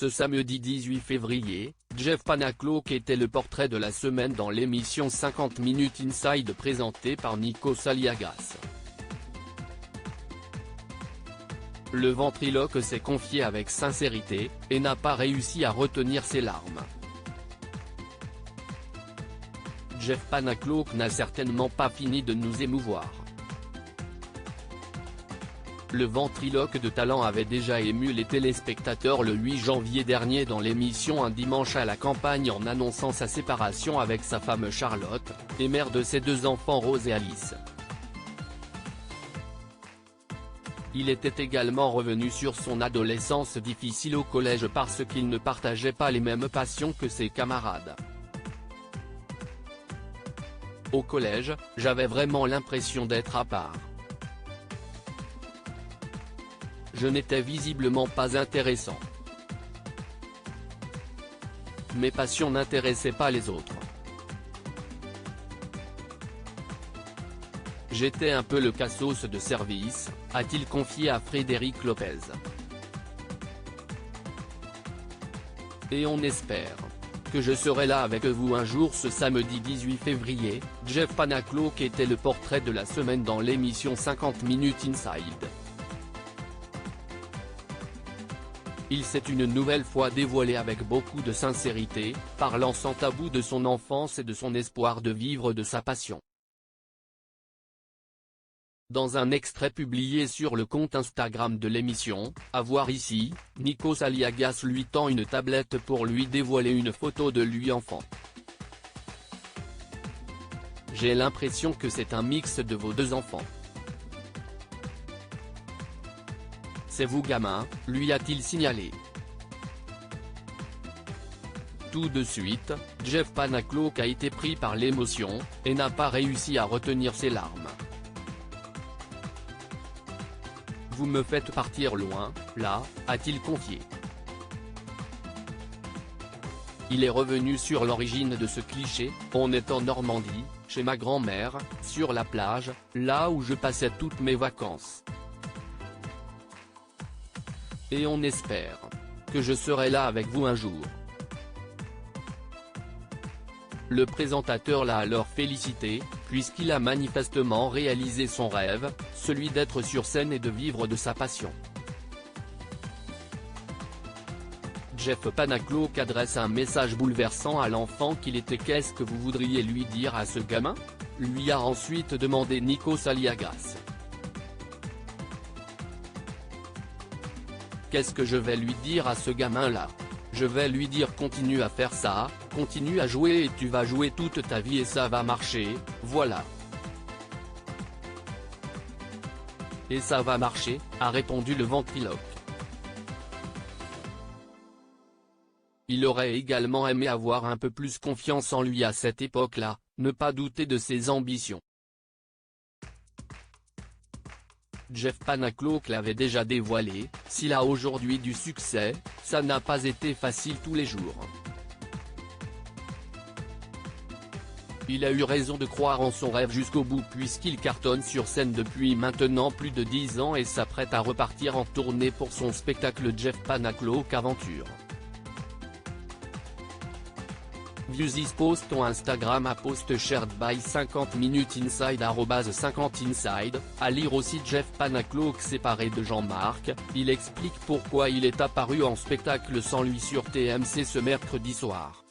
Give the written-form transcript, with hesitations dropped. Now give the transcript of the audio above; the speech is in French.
Ce samedi 18 février, Jeff Panaclock était le portrait de la semaine dans l'émission 50 Minutes Inside présentée par Nikos Aliagas. Le ventriloque s'est confié avec sincérité, et n'a pas réussi à retenir ses larmes. Jeff Panaclock n'a certainement pas fini de nous émouvoir. Le ventriloque de talent avait déjà ému les téléspectateurs le 8 janvier dernier dans l'émission Un dimanche à la campagne en annonçant sa séparation avec sa femme Charlotte, et mère de ses deux enfants Rose et Alice. Il était également revenu sur son adolescence difficile au collège parce qu'il ne partageait pas les mêmes passions que ses camarades. Au collège, j'avais vraiment l'impression d'être à part. Je n'étais visiblement pas intéressant. Mes passions n'intéressaient pas les autres. J'étais un peu le cassos de service, a-t-il confié à Frédéric Lopez. Et on espère que je serai là avec vous un jour. Ce samedi 18 février, Jeff Panaclock était le portrait de la semaine dans l'émission 50 Minutes Inside. Il s'est une nouvelle fois dévoilé avec beaucoup de sincérité, parlant sans tabou de son enfance et de son espoir de vivre de sa passion. Dans un extrait publié sur le compte Instagram de l'émission, à voir ici, Nikos Aliagas lui tend une tablette pour lui dévoiler une photo de lui enfant. J'ai l'impression que c'est un mix de vos deux enfants. C'est vous gamin, lui a-t-il signalé. Tout de suite, Jeff Panaclock a été pris par l'émotion, et n'a pas réussi à retenir ses larmes. Vous me faites partir loin, là, a-t-il confié. Il est revenu sur l'origine de ce cliché. On est en Normandie, chez ma grand-mère, sur la plage, là où je passais toutes mes vacances. Et on espère que je serai là avec vous un jour. Le présentateur l'a alors félicité, puisqu'il a manifestement réalisé son rêve, celui d'être sur scène et de vivre de sa passion. Jeff Panaclock adresse un message bouleversant à l'enfant qu'il était. Qu'est-ce que vous voudriez lui dire à ce gamin ? Lui a ensuite demandé Nikos Aliagas. Qu'est-ce que je vais lui dire à ce gamin-là ? Je vais lui dire continue à faire ça, continue à jouer et tu vas jouer toute ta vie et ça va marcher, voilà. Et ça va marcher, a répondu le ventriloque. Il aurait également aimé avoir un peu plus confiance en lui à cette époque-là, ne pas douter de ses ambitions. Jeff Panaclock l'avait déjà dévoilé, s'il a aujourd'hui du succès, ça n'a pas été facile tous les jours. Il a eu raison de croire en son rêve jusqu'au bout puisqu'il cartonne sur scène depuis maintenant plus de 10 ans et s'apprête à repartir en tournée pour son spectacle Jeff Panaclock Aventure. View this post on Instagram à post shared by 50 Minutes Inside @50inside, à lire aussi Jeff Panaclock séparé de Jean-Marc, il explique pourquoi il est apparu en spectacle sans lui sur TMC ce mercredi soir.